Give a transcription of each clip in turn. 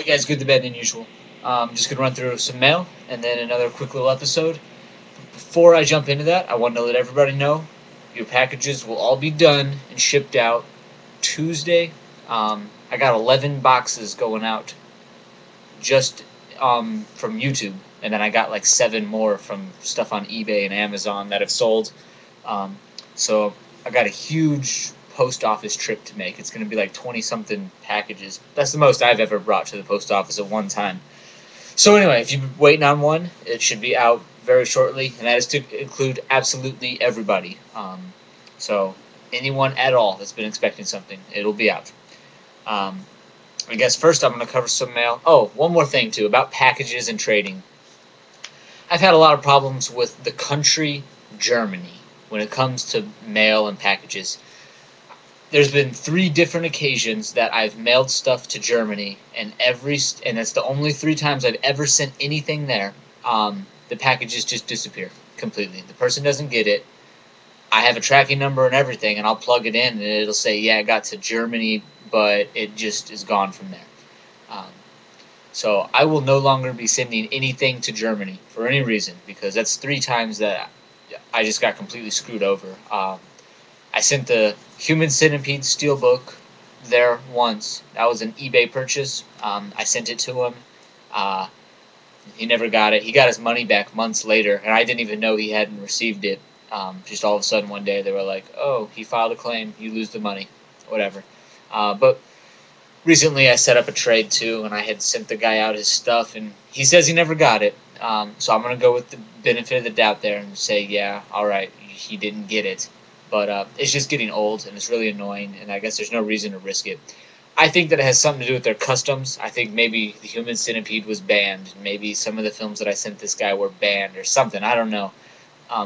guys, good, the bad, and unusual. I'm just going to run through some mail and then another quick little episode. Before I jump into that, I want to let everybody know your packages will all be done and shipped out Tuesday. I got 11 boxes going out just from YouTube, and then I got like 7 more from stuff on eBay and Amazon that have sold. So I got a huge post office trip to make. It's going to be like 20-something packages. That's the most I've ever brought to the post office at one time. So anyway, if you've been waiting on one, it should be out very shortly, and that is to include absolutely everybody. So anyone at all that's been expecting something, it'll be out. I guess first I'm going to cover some mail. Oh, one more thing too about packages and trading. I've had a lot of problems with the country Germany when it comes to mail and packages. There's been 3 different occasions that I've mailed stuff to Germany, and that's the only 3 times I've ever sent anything there. The packages just disappear completely. The person doesn't get it. I have a tracking number and everything, and I'll plug it in, and it'll say, yeah, it got to Germany, but it just is gone from there. So I will no longer be sending anything to Germany for any reason, because that's 3 times that I just got completely screwed over. I sent the Human Centipede Steelbook there once. That was an eBay purchase. I sent it to him. He never got it. He got his money back months later, and I didn't even know he hadn't received it. Just all of a sudden one day they were like, oh, he filed a claim, you lose the money, whatever. But recently I set up a trade too, and I had sent the guy out his stuff, and he says he never got it. So I'm going to go with the benefit of the doubt there and say, yeah, alright, he didn't get it. But it's just getting old, and it's really annoying, and I guess there's no reason to risk it. I think that it has something to do with their customs. I think maybe the Human Centipede was banned. Maybe some of the films that I sent this guy were banned or something. I don't know.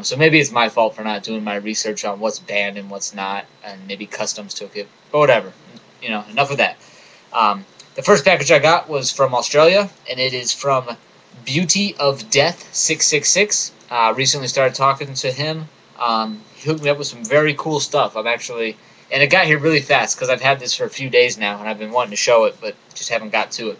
So maybe it's my fault for not doing my research on what's banned and what's not, and maybe customs took it. But whatever. Enough of that. The first package I got was from Australia, and it is from Beauty of Death 666. Recently started talking to him. He hooked me up with some very cool stuff. And it got here really fast because I've had this for a few days now, and I've been wanting to show it, but just haven't got to it.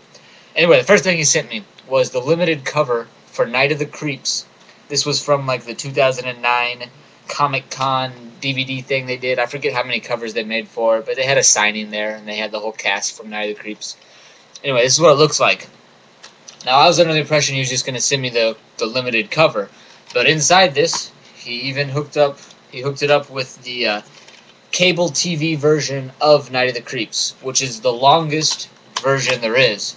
Anyway, the first thing he sent me was the limited cover for Night of the Creeps. This was from like the 2009 Comic-Con DVD thing they did. I forget how many covers they made for it, but they had a signing there, and they had the whole cast from Night of the Creeps. Anyway, this is what it looks like. Now, I was under the impression he was just going to send me the limited cover, but inside this, he even hooked it up with the cable TV version of Night of the Creeps, which is the longest version there is.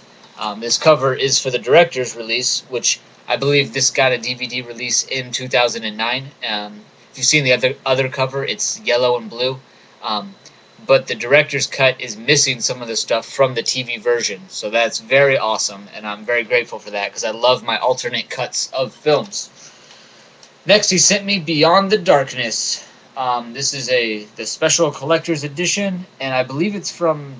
This cover is for the director's release, which I believe this got a DVD release in 2009. If you've seen the other cover, it's yellow and blue. But the director's cut is missing some of the stuff from the TV version. So that's very awesome, and I'm very grateful for that because I love my alternate cuts of films. Next, he sent me Beyond the Darkness. This is the special collector's edition, and I believe it's from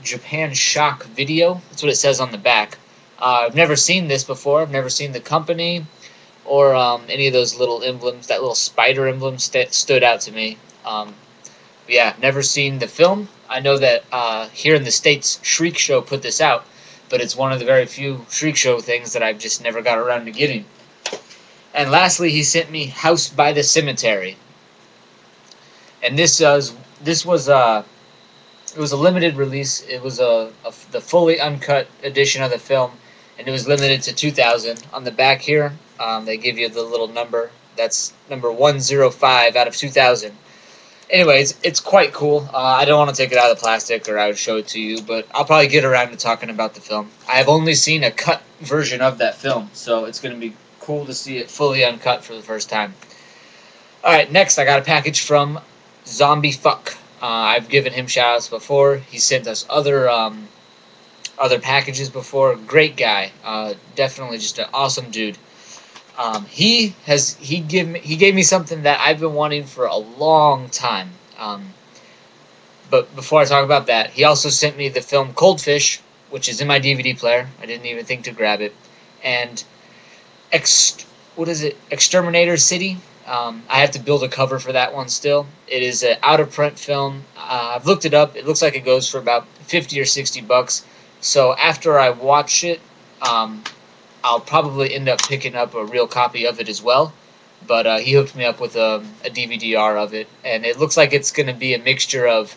Japan Shock Video. That's what it says on the back. I've never seen this before. I've never seen the company or any of those little emblems. That little spider emblem stood out to me. Yeah, never seen the film. I know that here in the States, Shriek Show put this out, but it's one of the very few Shriek Show things that I've just never got around to getting. And lastly, he sent me House by the Cemetery. And this was a limited release. It was the fully uncut edition of the film, and it was limited to 2,000. On the back here, they give you the little number. That's number 105 out of 2,000. Anyway, it's quite cool. I don't want to take it out of the plastic, or I would show it to you, but I'll probably get around to talking about the film. I have only seen a cut version of that film, so it's going to be cool to see it fully uncut for the first time. Alright, next I got a package from Zombie Fuck. I've given him shoutouts before. He sent us other packages before. Great guy. Definitely just an awesome dude. He gave me something that I've been wanting for a long time. But before I talk about that, he also sent me the film Coldfish, which is in my DVD player. I didn't even think to grab it. And Exterminator City. I have to build a cover for that one still. It is an out-of-print film. I've looked it up. It looks like it goes for about $50 or $60. So after I watch it, I'll probably end up picking up a real copy of it as well. But he hooked me up with a DVD-R of it, and it looks like it's going to be a mixture of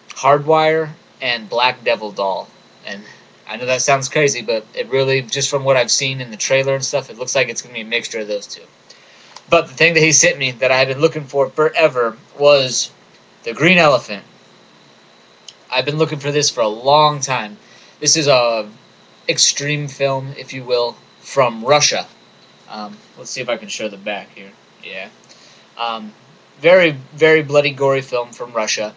Hardwire and Black Devil Doll. And I know that sounds crazy, but it really, just from what I've seen in the trailer and stuff, it looks like it's going to be a mixture of those two. But the thing that he sent me that I have been looking for forever was the Green Elephant. I've been looking for this for a long time. This is a extreme film, if you will, from Russia. Let's see if I can show the back here. Yeah. Very, very bloody, gory film from Russia.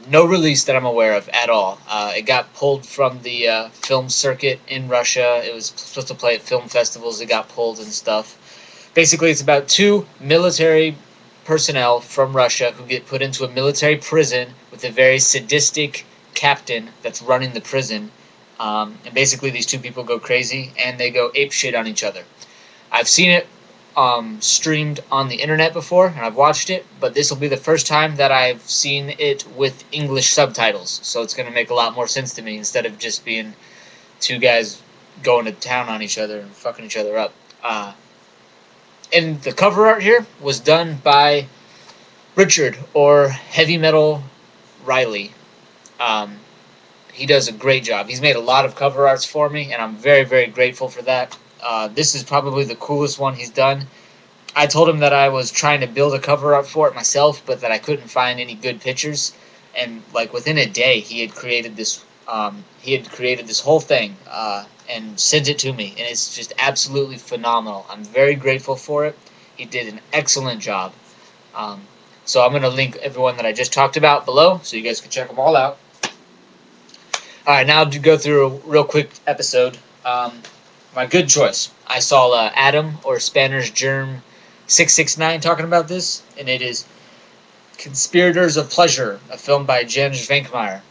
No release that I'm aware of at all. It got pulled from the film circuit in Russia. It was supposed to play at film festivals. It got pulled and stuff. Basically, it's about two military personnel from Russia who get put into a military prison with a very sadistic captain that's running the prison. And basically, these two people go crazy and they go apeshit on each other. I've seen it streamed on the internet before, and I've watched it, but this will be the first time that I've seen it with English subtitles, so it's going to make a lot more sense to me instead of just being two guys going to town on each other and fucking each other up. And the cover art here was done by Richard, or Heavy Metal Riley. He does a great job. He's made a lot of cover arts for me, and I'm very, very grateful for that. This is probably the coolest one he's done. I told him that I was trying to build a cover art for it myself, but that I couldn't find any good pictures. And like within a day, he had created this. Whole thing and sent it to me, and it's just absolutely phenomenal. I'm very grateful for it. He did an excellent job. So I'm going to link everyone that I just talked about below, so you guys can check them all out. All right, now to go through a real quick episode. My good choice. I saw Adam, or Spanish Germ 669, talking about this, and it is Conspirators of Pleasure, a film by Janusz Venkmeyer.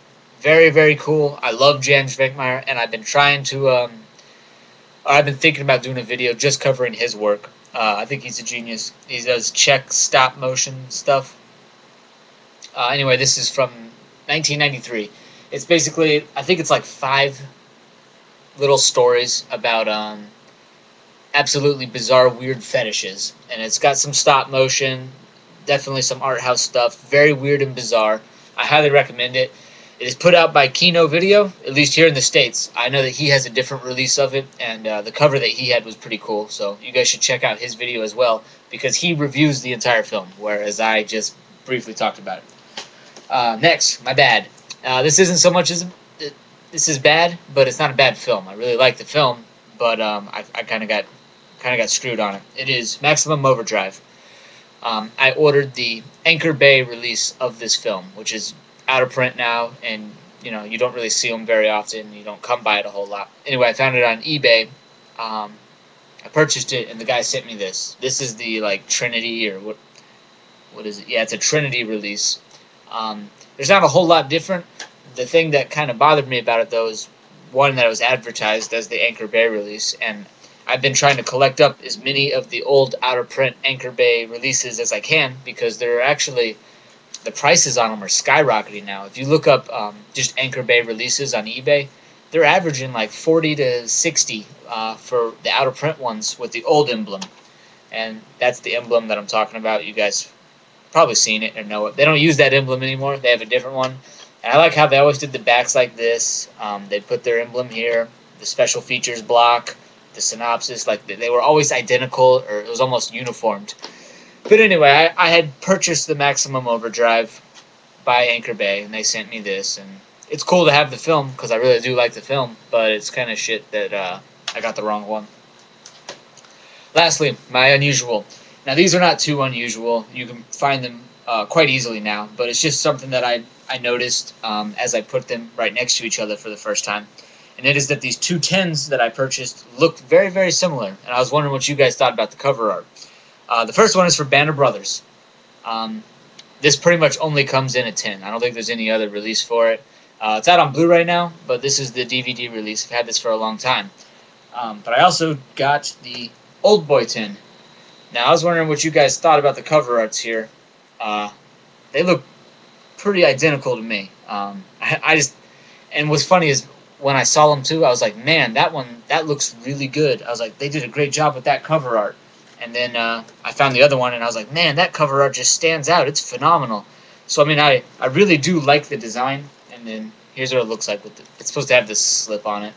Very, very cool. I love Janusz Venkmeyer, and I've been thinking about doing a video just covering his work. I think he's a genius. He does Czech stop motion stuff. Anyway, this is from 1993. It's basically, I think it's like 5 little stories about absolutely bizarre, weird fetishes. And it's got some stop motion, definitely some art house stuff. Very weird and bizarre. I highly recommend it. It is put out by Kino Video, at least here in the States. I know that he has a different release of it, and the cover that he had was pretty cool. So you guys should check out his video as well, because he reviews the entire film, whereas I just briefly talked about it. Next, My Bad. This isn't so much as this is bad, but it's not a bad film. I really like the film, but I kind of got screwed on it. It is Maximum Overdrive. I ordered the Anchor Bay release of this film, which is out of print now, and you don't really see them very often. You don't come by it a whole lot. Anyway, I found it on eBay. I purchased it, and the guy sent me this. This is the Trinity, or what is it? Yeah, it's a Trinity release. There's not a whole lot different. The thing that kind of bothered me about it, though, is one that was advertised as the Anchor Bay release, and I've been trying to collect up as many of the old out-of-print Anchor Bay releases as I can, because they're actually, the prices on them are skyrocketing now. If you look up just Anchor Bay releases on eBay, they're averaging like 40 to 60 for the out-of-print ones with the old emblem. And that's the emblem that I'm talking about. You guys probably seen it or know it. They don't use that emblem anymore. They have a different one. And I like how they always did the backs like this. They put their emblem here, the special features block, the synopsis. Like they were always identical, or it was almost uniformed. But anyway, I had purchased the Maximum Overdrive by Anchor Bay, and they sent me this. And it's cool to have the film, because I really do like the film, but it's kind of shit that I got the wrong one. Lastly, My Unusual. Now, these are not too unusual. You can find them quite easily now, but it's just something that I noticed as I put them right next to each other for the first time. And it is that these two 10s that I purchased looked very, very similar. And I was wondering what you guys thought about the cover art. The first one is for Band of Brothers. This pretty much only comes in a 10. I don't think there's any other release for it. It's out on Blu-ray now, but this is the DVD release. I've had this for a long time. But I also got the Old Boy 10. Now, I was wondering what you guys thought about the cover arts here. They look pretty identical to me. And what's funny is when I saw them too, I was like, man, that looks really good. I was like, they did a great job with that cover art. And then I found the other one, and I was like, man, that cover art just stands out. It's phenomenal. So I mean, I really do like the design. And then here's what it looks like with it's supposed to have this slip on it.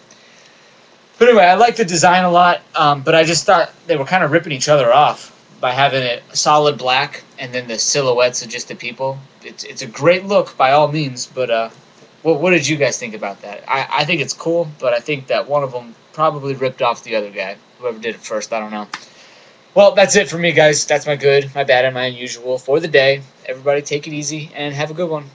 But anyway, I like the design a lot. But I just thought they were kind of ripping each other off by having it solid black and then the silhouettes of just the people. It's a great look by all means, but what did you guys think about that? I think it's cool, but I think that one of them probably ripped off the other guy. Whoever did it first, I don't know. Well, that's it for me, guys. That's my good, my bad, and my unusual for the day. Everybody take it easy and have a good one.